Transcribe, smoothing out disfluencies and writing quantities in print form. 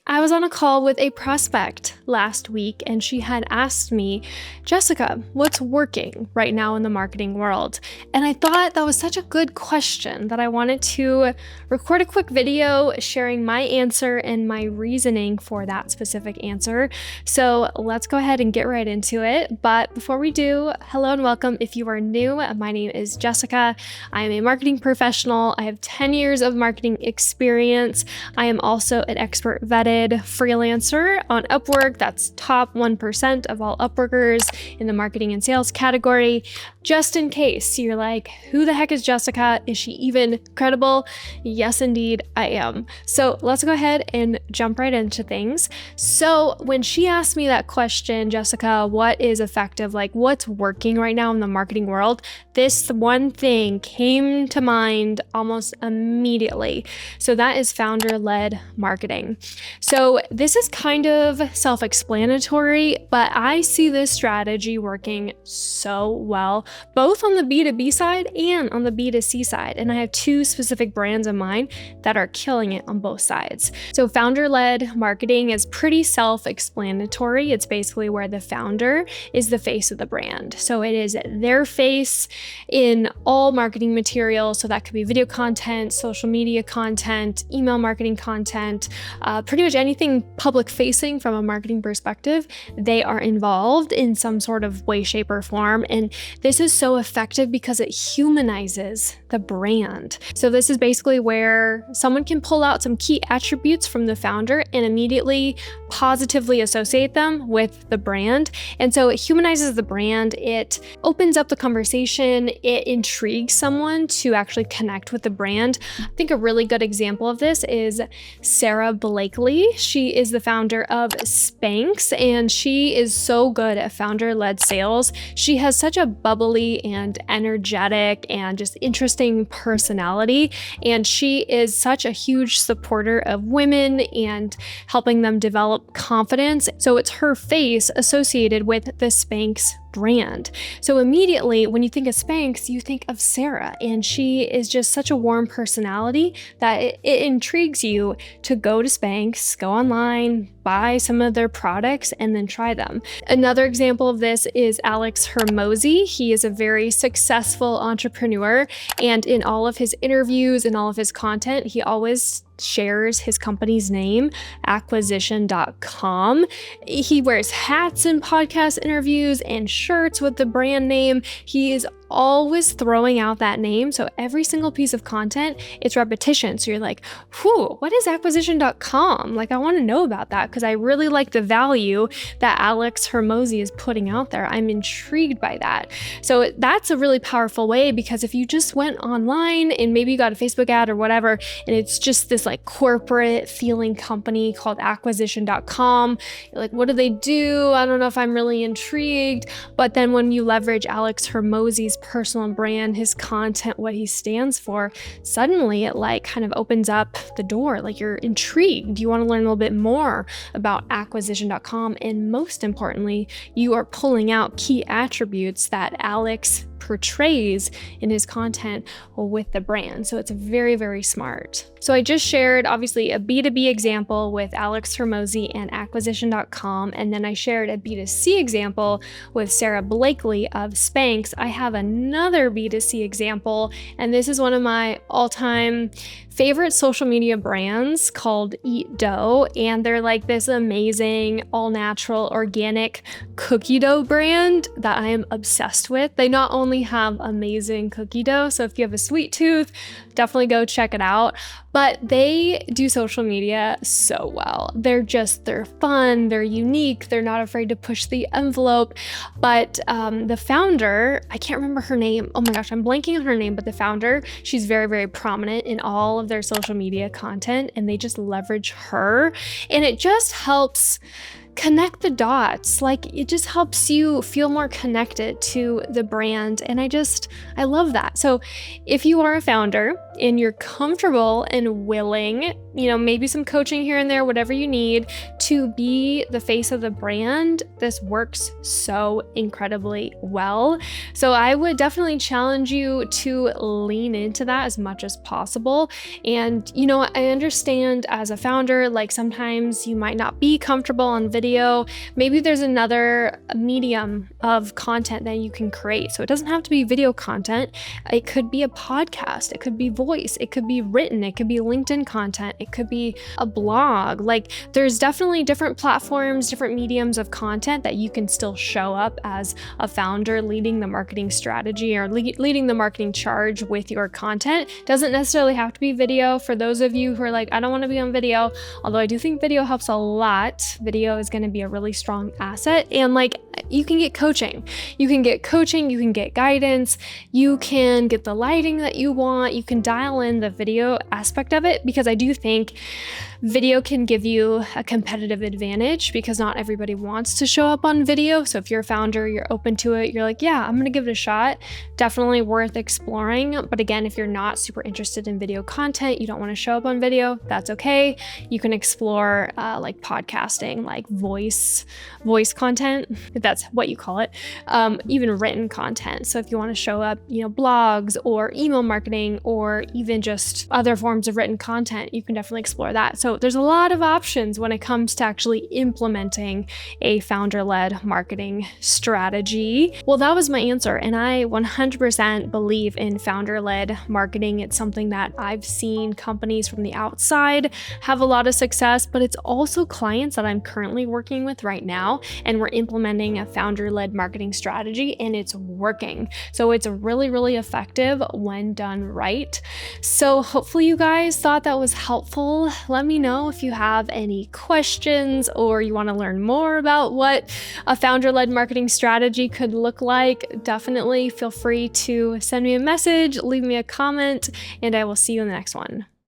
I was on a call with a prospect last week and she had asked me, Jessica, what's working right now in the marketing world? And I thought that was such a good question that I wanted to record a quick video sharing my answer and my reasoning for that specific answer. So let's go ahead and get right into it. But before we do, hello and welcome. If you are new, my name is Jessica. I am a marketing professional. I have 10 years of marketing experience. I am also an expert vetted freelancer on Upwork. That's top 1% of all Upworkers in the marketing and sales category. Just in case you're like, who the heck is Jessica? Is she even credible? Yes, indeed, I am. So let's go ahead and jump right into things. So when she asked me that question, Jessica, what is effective? Like what's working right now in the marketing world? This one thing came to mind almost immediately. So that is founder-led marketing. So this is kind of self-explanatory, but I see this strategy working so well, both on the B2B side and on the B2C side. And I have two specific brands in mind that are killing it on both sides. So founder-led marketing is pretty self-explanatory. It's basically where the founder is the face of the brand. So it is their face in all marketing materials. So that could be video content, social media content, email marketing content, pretty much anything public facing from a marketing perspective. They are involved in some sort of way, shape, or form. And this is so effective because it humanizes the brand. So this is basically where someone can pull out some key attributes from the founder and immediately positively associate them with the brand. And so it humanizes the brand. It opens up the conversation. It intrigues someone to actually connect with the brand. I think a really good example of this is Sara Blakely. She is the founder of Spanx, and she is so good at founder-led sales. She has such a bubbly and energetic and just interesting personality, and she is such a huge supporter of women and helping them develop confidence. So it's her face associated with the Spanx brand. So immediately when you think of Spanx, you think of Sara, and she is just such a warm personality that it intrigues you to go to Spanx, go online, buy some of their products, and then try them. Another example of this is Alex Hormozi. He is a very successful entrepreneur, and in all of his interviews and all of his content, he always shares his company's name, acquisition.com. He wears hats in podcast interviews and shirts with the brand name. He is always throwing out that name. So every single piece of content, it's repetition. So you're like, whew, what is acquisition.com? Like, I want to know about that because I really like the value that Alex Hormozi is putting out there. I'm intrigued by that. So that's a really powerful way, because if you just went online and maybe you got a Facebook ad or whatever, and it's just this like corporate feeling company called acquisition.com, you're like, what do they do? I don't know if I'm really intrigued. But then when you leverage Alex Hormozi's personal brand, his content, what he stands for, suddenly it like kind of opens up the door. Like you're intrigued. You want to learn a little bit more about acquisition.com. And most importantly, you are pulling out key attributes that Alex portrays in his content with the brand. So it's very, very smart. So I just shared obviously a B2B example with Alex Hormozi and acquisition.com, and then I shared a B2C example with Sara Blakely of Spanx. I have another B2C example, and this is one of my all-time favorite social media brands called Eat Dough, and they're like this amazing all-natural organic cookie dough brand that I am obsessed with. They not only have amazing cookie dough, so if you have a sweet tooth, definitely go check it out, but they do social media so well. They're fun, they're unique, they're not afraid to push the envelope. But the founder, I can't remember her name. Oh my gosh, I'm blanking on her name, but the founder, she's very, very prominent in all of their social media content, and they just leverage her. And it just helps connect the dots. Like, it just helps you feel more connected to the brand. And I love that. So if you are a founder and you're comfortable and willing, maybe some coaching here and there, whatever you need to be the face of the brand, this works so incredibly well. So I would definitely challenge you to lean into that as much as possible. And, I understand as a founder, like sometimes you might not be comfortable on video. Maybe there's another medium of content that you can create. So it doesn't have to be video content. It could be a podcast. It could be voice. It could be written. It could be LinkedIn content. It could be a blog. Like, there's definitely different platforms, different mediums of content that you can still show up as a founder leading the marketing strategy or leading the marketing charge with your content. Doesn't necessarily have to be video. For those of you who are like, I don't want to be on video, although I do think video helps a lot. Video is going to be a really strong asset. And you can get coaching. You can get guidance. You can get the lighting that you want. You can dial in the video aspect of it, because I do think video can give you a competitive advantage because not everybody wants to show up on video. So if you're a founder, you're open to it, you're like, yeah, I'm going to give it a shot. Definitely worth exploring. But again, if you're not super interested in video content, you don't want to show up on video, that's okay. You can explore like podcasting, like voice content, if that's what you call it, even written content. So if you want to show up, blogs or email marketing or even just other forms of written content, you can definitely explore that. So there's a lot of options when it comes to actually implementing a founder-led marketing strategy. Well, that was my answer. And I 100% believe in founder-led marketing. It's something that I've seen companies from the outside have a lot of success, but it's also clients that I'm currently working with right now. And we're implementing a founder-led marketing strategy and it's working. So it's really, really effective when done right. So hopefully you guys thought that was helpful. Let me know if you have any questions or you want to learn more about what a founder-led marketing strategy could look like. Definitely feel free to send me a message, leave me a comment, and I will see you in the next one.